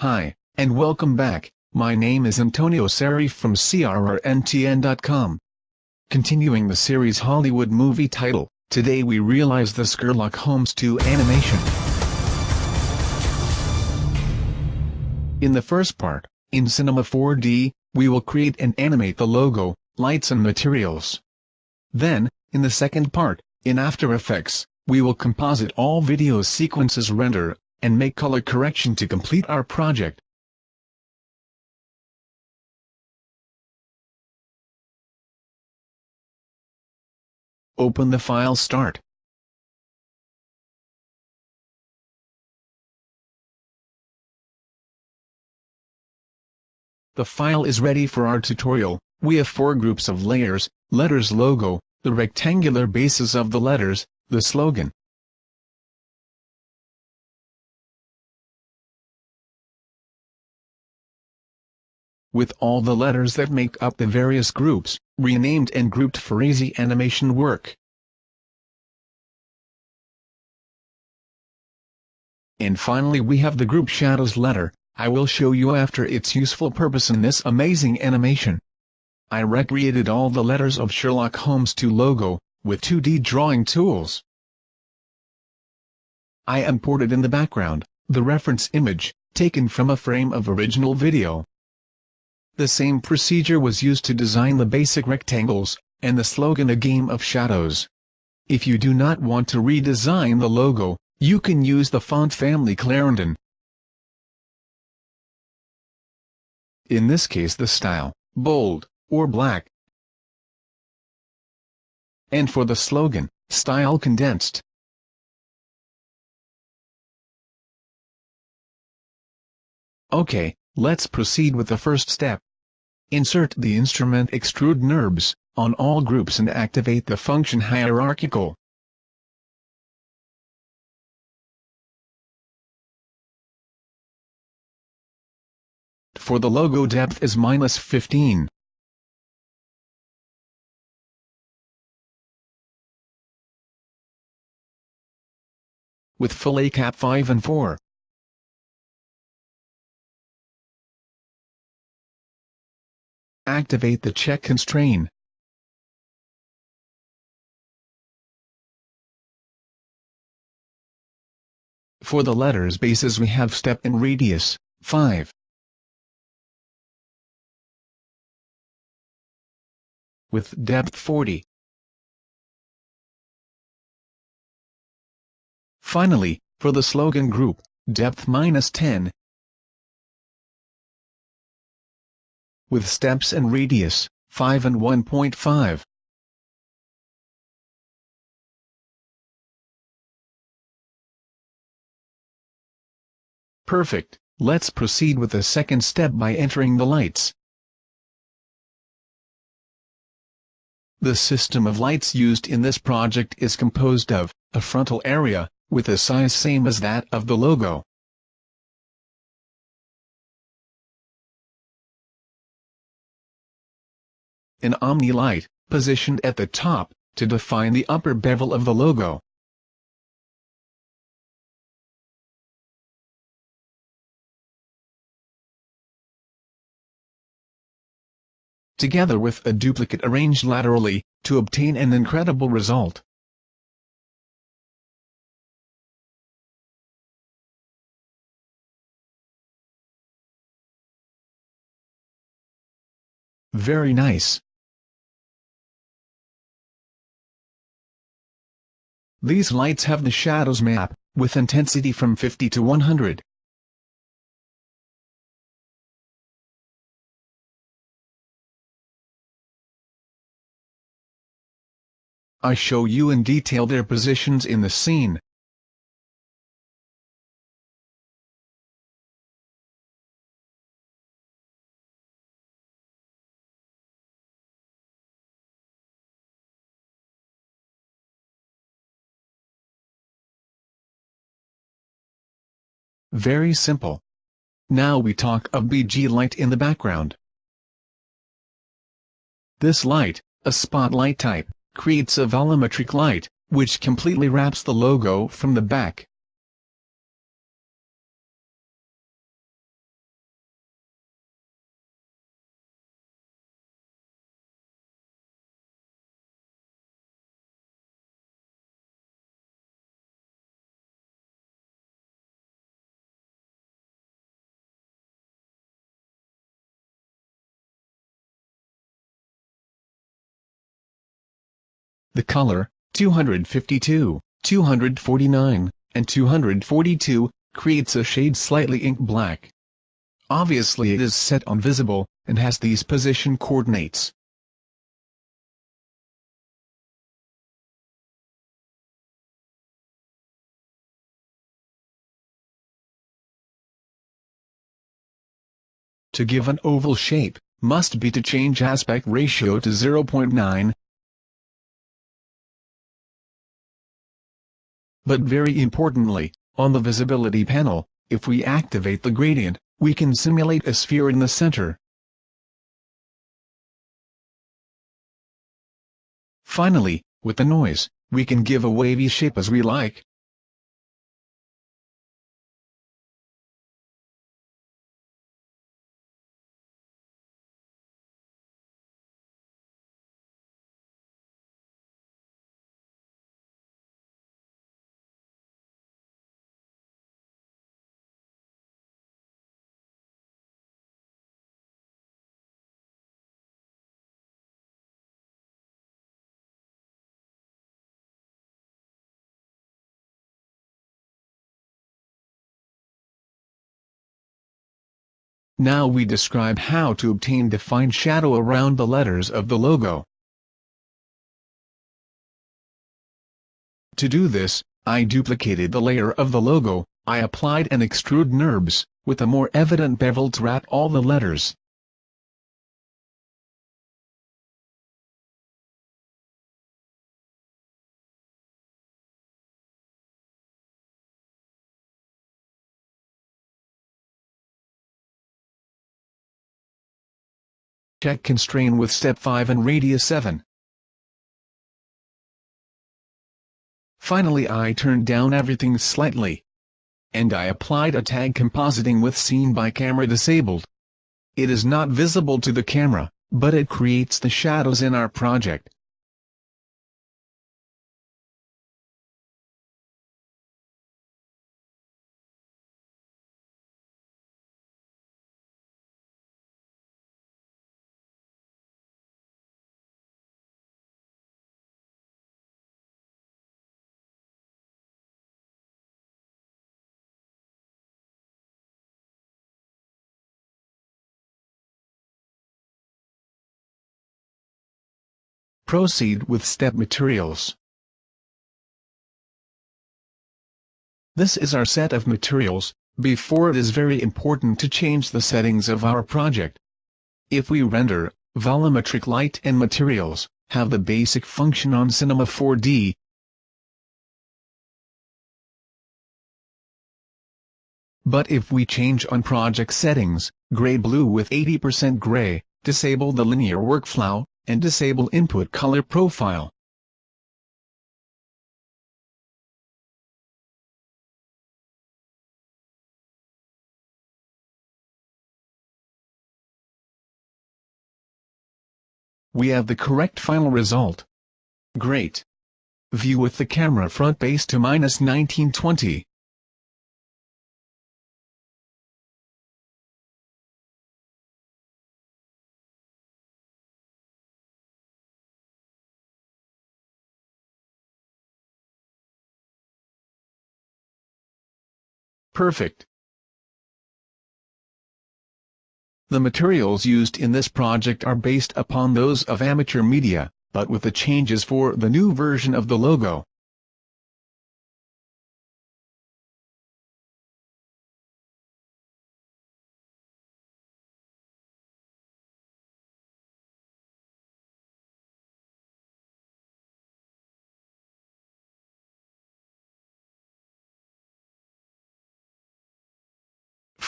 Hi, and welcome back. My name is Antonio Seri from CRRNTN.com. Continuing the series Hollywood movie title, today we realize the Sherlock Holmes 2 animation. In the first part, in Cinema 4D, we will create and animate the logo, lights and materials. Then, in the second part, in After Effects, we will composite all video sequences, render, and make color correction to complete our project. Open the file Start. The file is ready for our tutorial. We have 4 groups of layers: letters, logo, the rectangular bases of the letters, the slogan. With all the letters that make up the various groups, renamed and grouped for easy animation work. And finally we have the group Shadows letter. I will show you after its useful purpose in this amazing animation. I recreated all the letters of Sherlock Holmes 2 logo, with 2D drawing tools. I imported in the background, the reference image, taken from a frame of original video. The same procedure was used to design the basic rectangles, and the slogan A Game of Shadows. If you do not want to redesign the logo, you can use the font family Clarendon. In this case the style, bold, or black. And for the slogan, style condensed. Okay, let's proceed with the first step. Insert the instrument Extrude NURBS on all groups and activate the function Hierarchical. For the logo, depth is -15. With full A cap 5 and 4. Activate the check constraint. For the letters bases we have step and radius, 5. With depth 40. Finally, for the slogan group, depth -10. With steps and radius, 5 and 1.5. Perfect. Let's proceed with the second step by entering the lights. The system of lights used in this project is composed of a frontal area, with a size same as that of the logo. An omni light, positioned at the top, to define the upper bevel of the logo. Together with a duplicate arranged laterally, to obtain an incredible result. Very nice. These lights have the shadows map, with intensity from 50 to 100. I show you in detail their positions in the scene. Very simple. Now we talk of BG light in the background. This light, a spotlight type, creates a volumetric light, which completely wraps the logo from the back. The color, 252, 249, and 242, creates a shade slightly ink black. Obviously it is set on visible, and has these position coordinates. To give an oval shape, must be to change aspect ratio to 0.9. But very importantly, on the visibility panel, if we activate the gradient, we can simulate a sphere in the center. Finally, with the noise, we can give a wavy shape as we like. Now we describe how to obtain defined shadow around the letters of the logo. To do this, I duplicated the layer of the logo. I applied an extrude NURBS, with a more evident bevel to wrap all the letters. Check constrain with step 5 and radius 7. Finally I turned down everything slightly. And I applied a tag compositing with seen by camera disabled. It is not visible to the camera, but it creates the shadows in our project. Proceed with step materials. This is our set of materials. Before it is very important to change the settings of our project. If we render, volumetric light and materials, have the basic function on Cinema 4D. But if we change on project settings, gray blue with 80% gray, disable the linear workflow, and disable input color profile. We have the correct final result. Great. View with the camera front base to -1920. Perfect. The materials used in this project are based upon those of amateur media, but with the changes for the new version of the logo.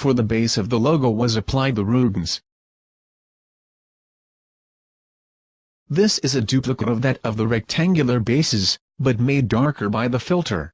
For the base of the logo was applied the Rubens. This is a duplicate of that of the rectangular bases, but made darker by the filter.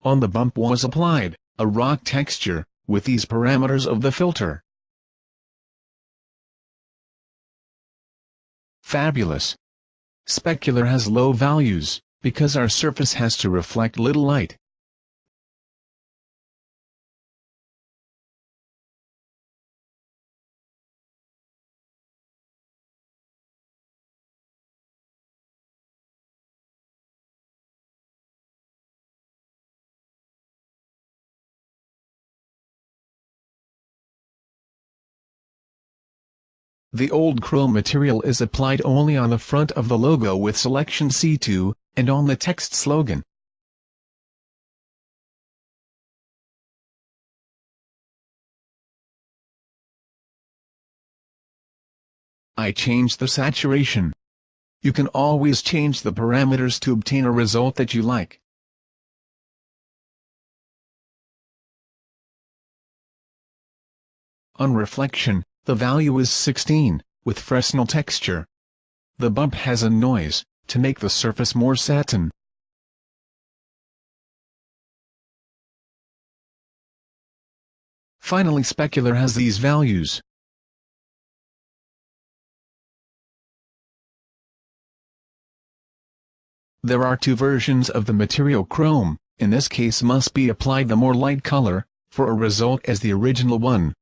on the bump was applied a rock texture, with these parameters of the filter. Fabulous! Specular has low values, because our surface has to reflect little light. The old chrome material is applied only on the front of the logo with selection C2, and on the text slogan. I changed the saturation. You can always change the parameters to obtain a result that you like. On reflection, the value is 16, with Fresnel texture. The bump has a noise, to make the surface more satin. Finally, specular has these values. There are two versions of the material chrome, in this case must be applied the more light color, for a result as the original one.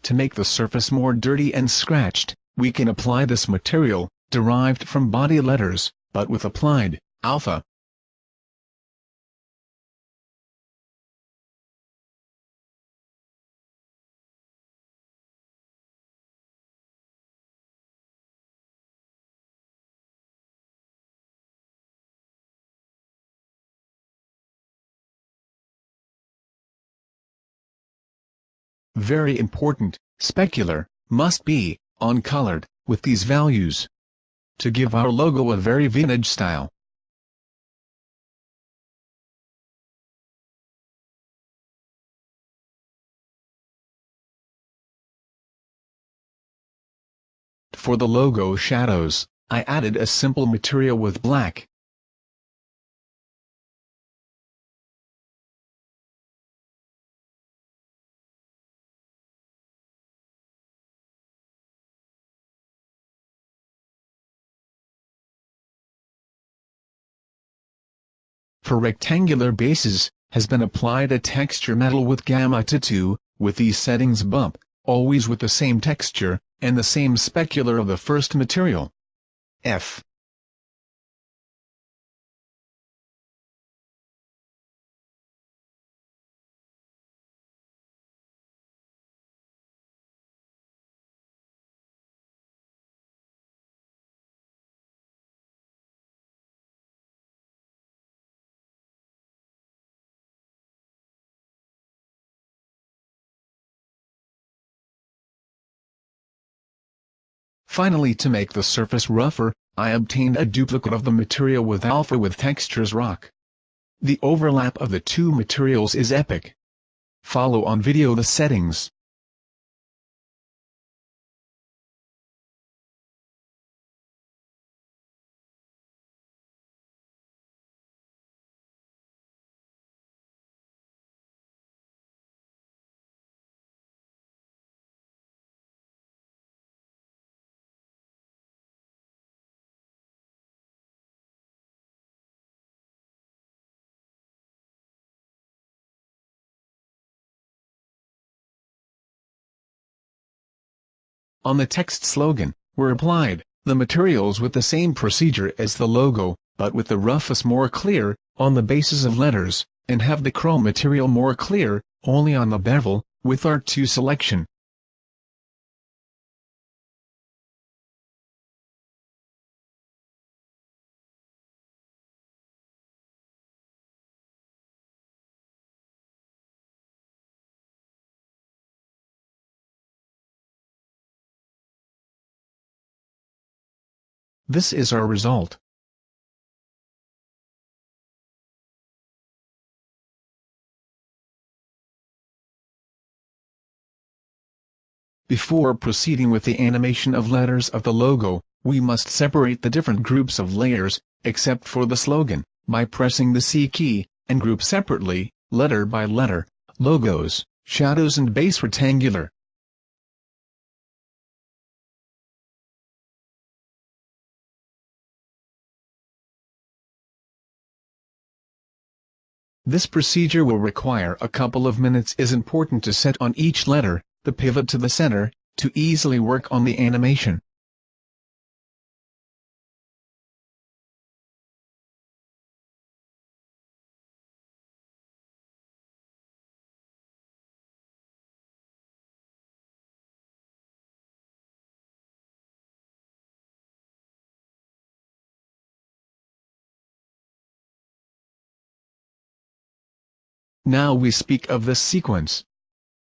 To make the surface more dirty and scratched, we can apply this material, derived from body letters, but with applied alpha. Very important, specular, must be, uncolored, with these values, to give our logo a very vintage style. For the logo shadows, I added a simple material with black. For rectangular bases, has been applied a texture metal with gamma to 2, with these settings bump, always with the same texture, and the same specular of the first material. F. Finally, to make the surface rougher, I obtained a duplicate of the material with alpha with textures rock. The overlap of the two materials is epic. Follow on video the settings. On the text slogan, were applied the materials with the same procedure as the logo, but with the roughness more clear, on the basis of letters, and have the chrome material more clear, only on the bevel, with R2 selection. This is our result. Before proceeding with the animation of letters of the logo, we must separate the different groups of layers, except for the slogan, by pressing the C key, and group separately, letter by letter, logos, shadows and base rectangular. This procedure will require a couple of minutes. Is important to set on each letter, the pivot to the center, to easily work on the animation. Now we speak of this sequence.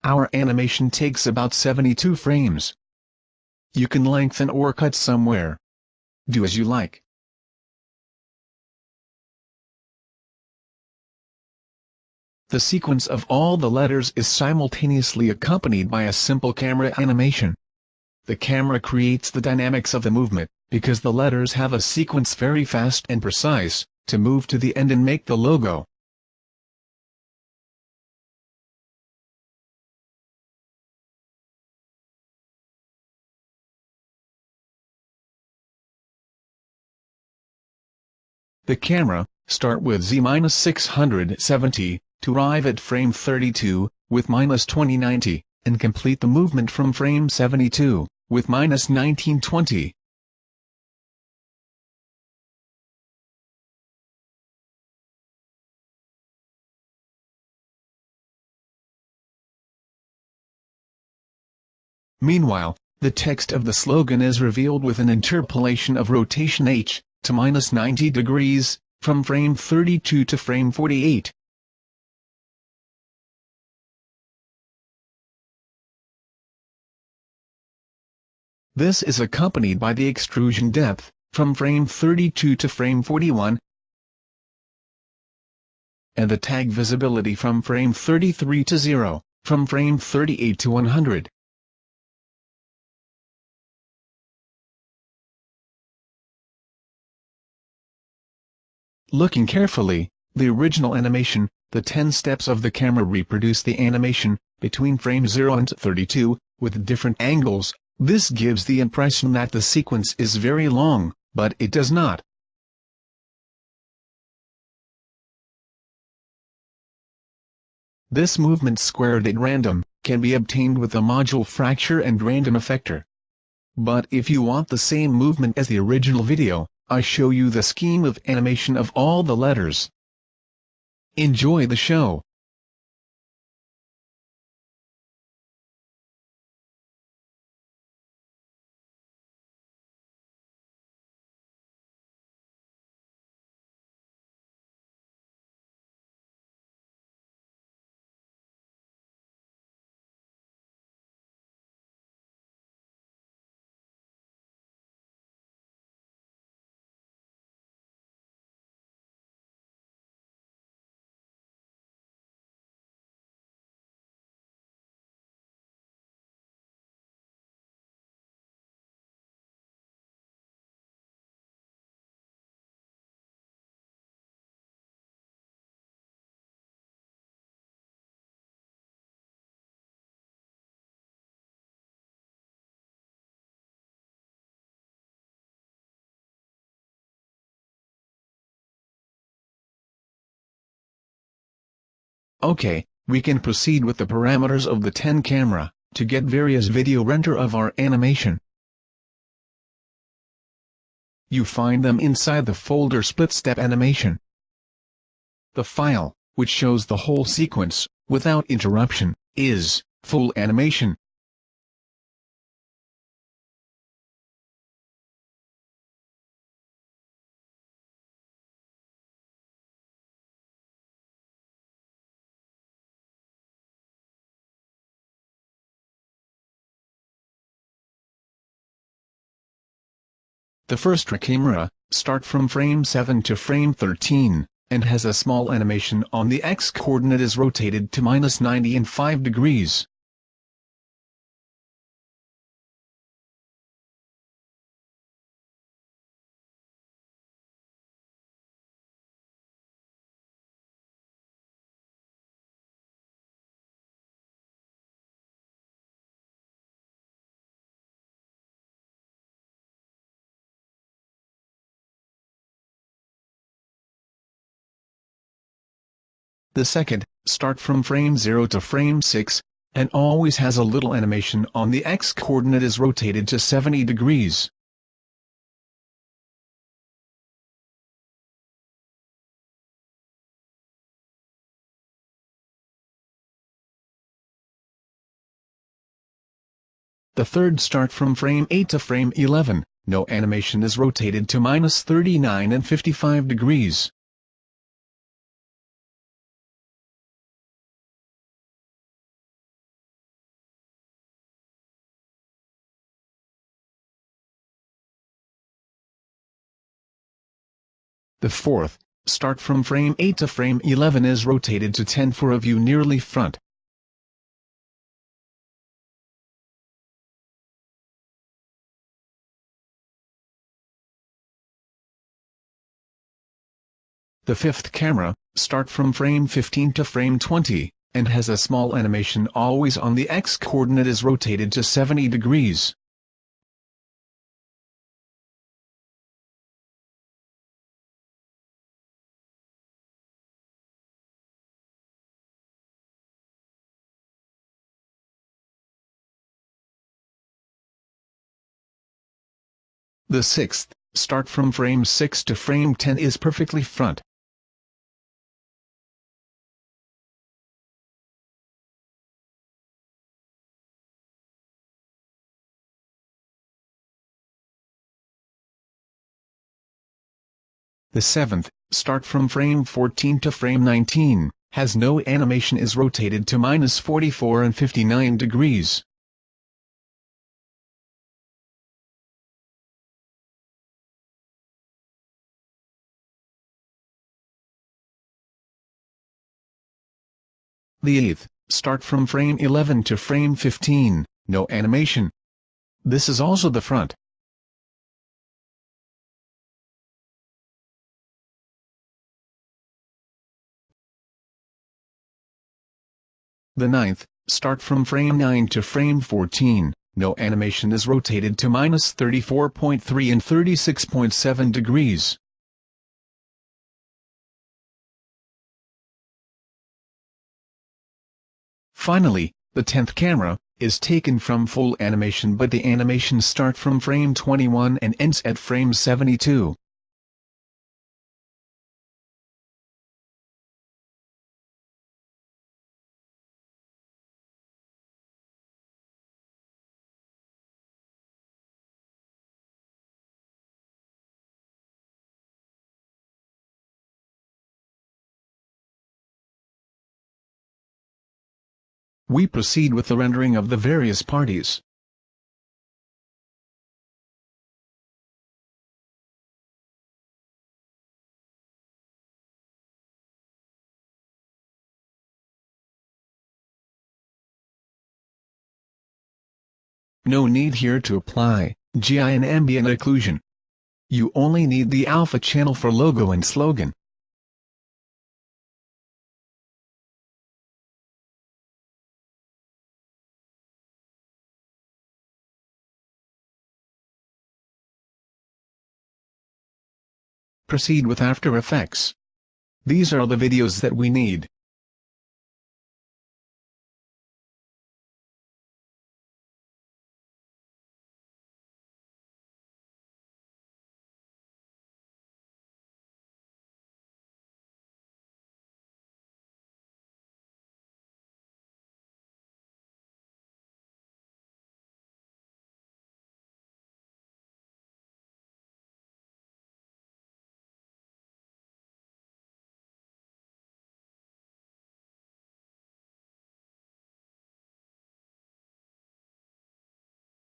Our animation takes about 72 frames. You can lengthen or cut somewhere. Do as you like. The sequence of all the letters is simultaneously accompanied by a simple camera animation. The camera creates the dynamics of the movement, because the letters have a sequence very fast and precise, to move to the end and make the logo. The camera, start with Z-670, to arrive at frame 32, with -2090, and complete the movement from frame 72, with -1920. Meanwhile, the text of the slogan is revealed with an interpolation of rotation H, to -90 degrees, from frame 32 to frame 48. This is accompanied by the extrusion depth, from frame 32 to frame 41, and the tag visibility from frame 33 to 0, from frame 38 to 100. Looking carefully, the original animation, the 10 steps of the camera reproduce the animation, between frame 0 and 32, with different angles. This gives the impression that the sequence is very long, but it does not. This movement squared at random, can be obtained with the module fracture and random effector. But if you want the same movement as the original video, I show you the scheme of animation of all the letters. Enjoy the show. Okay, we can proceed with the parameters of the 10 camera, to get various video render of our animation. You find them inside the folder Split Step Animation. The file, which shows the whole sequence, without interruption, is Full Animation. The first camera, start from frame 7 to frame 13, and has a small animation on the x-coordinate is rotated to -90 and 5 degrees. The second, start from frame 0 to frame 6, and always has a little animation on the x-coordinate is rotated to 70 degrees. The third, start from frame 8 to frame 11, no animation is rotated to -39 and 55 degrees. The fourth, start from frame 8 to frame 11 is rotated to 10 for a view nearly front. The fifth camera, start from frame 15 to frame 20, and has a small animation always on the x-coordinate is rotated to 70 degrees. The sixth, start from frame 6 to frame 10 is perfectly front. The seventh, start from frame 14 to frame 19, has no animation is rotated to -44 and 59 degrees. The eighth, start from frame 11 to frame 15, no animation. This is also the front. The ninth, start from frame 9 to frame 14, no animation is rotated to -34.3 and 36.7 degrees. Finally, the 10th camera, is taken from full animation but the animation start from frame 21 and ends at frame 72. We proceed with the rendering of the various parties. No need here to apply GI and ambient occlusion. You only need the alpha channel for logo and slogan. Proceed with After Effects. These are the videos that we need.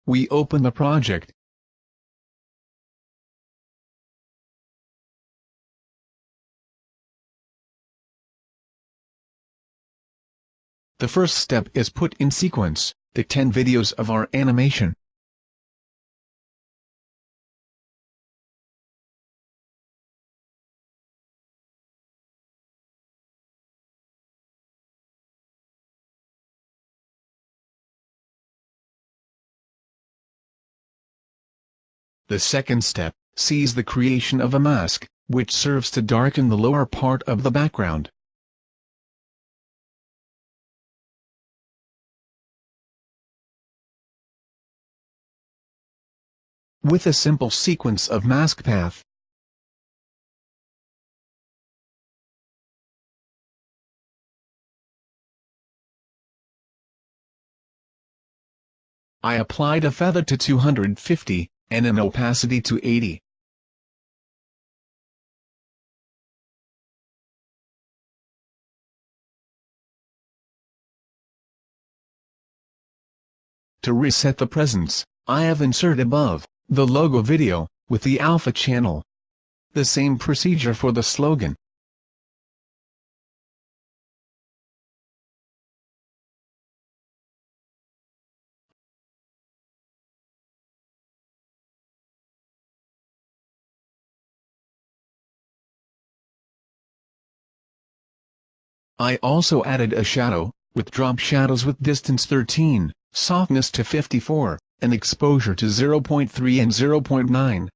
We open the project. The first step is put in sequence, the 10 videos of our animation. The second step sees the creation of a mask, which serves to darken the lower part of the background. With a simple sequence of mask path, I applied a feather to 250, and an opacity to 80. To reset the presence, I have inserted above the logo video with the alpha channel. The same procedure for the slogan. I also added a shadow, with drop shadows with distance 13, softness to 54, and exposure to 0.3 and 0.9.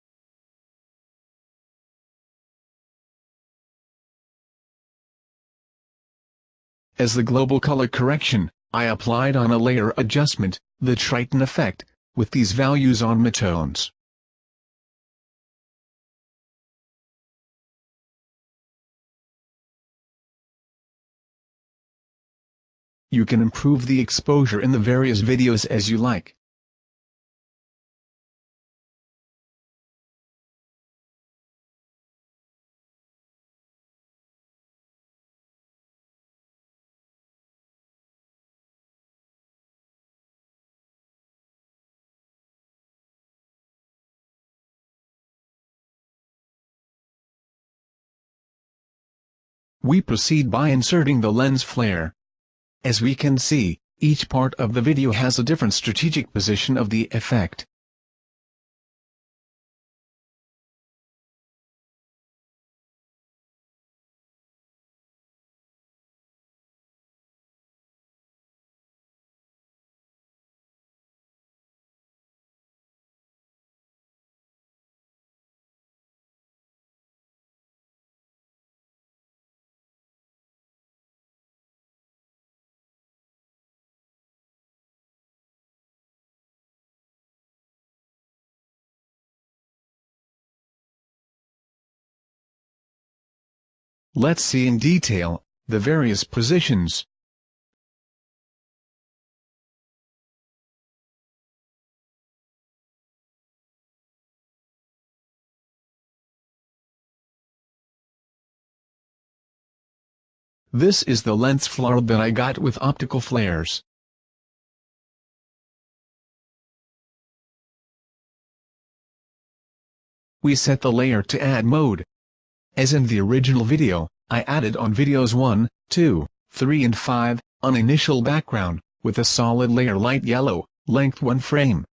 As the global color correction, I applied on a layer adjustment, the Triton effect, with these values on midtones. You can improve the exposure in the various videos as you like. We proceed by inserting the lens flare. As we can see, each part of the video has a different strategic position of the effect. Let's see in detail the various positions. This is the lens flare that I got with optical flares. We set the layer to add mode. As in the original video, I added on videos 1, 2, 3 and 5, an initial background, with a solid layer light yellow, length 1 frame.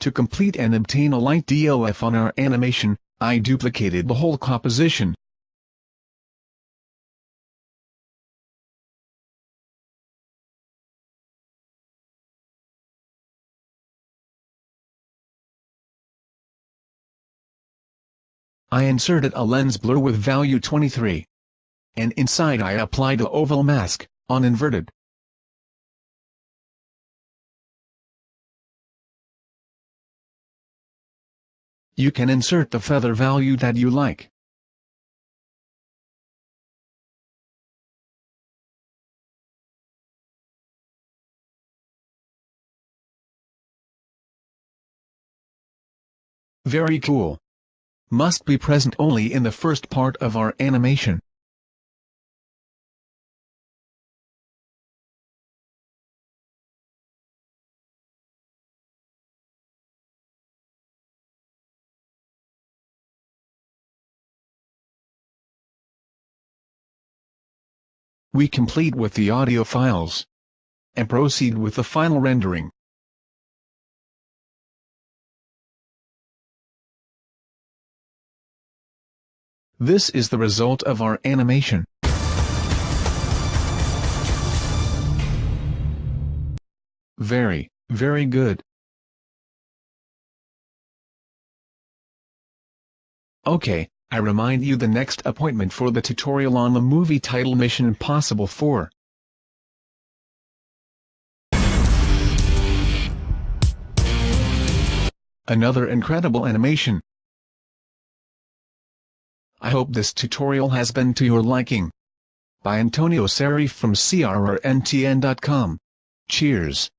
To complete and obtain a light DOF on our animation, I duplicated the whole composition. I inserted a lens blur with value 23. And inside I applied the oval mask, on inverted. You can insert the feather value that you like. Very cool. must be present only in the first part of our animation. We complete with the audio files and proceed with the final rendering. This is the result of our animation. Very, very good. Okay, I remind you the next appointment for the tutorial on the movie title Mission Impossible 4. Another incredible animation. I hope this tutorial has been to your liking. By Antonio Serif from crrntn.com. Cheers.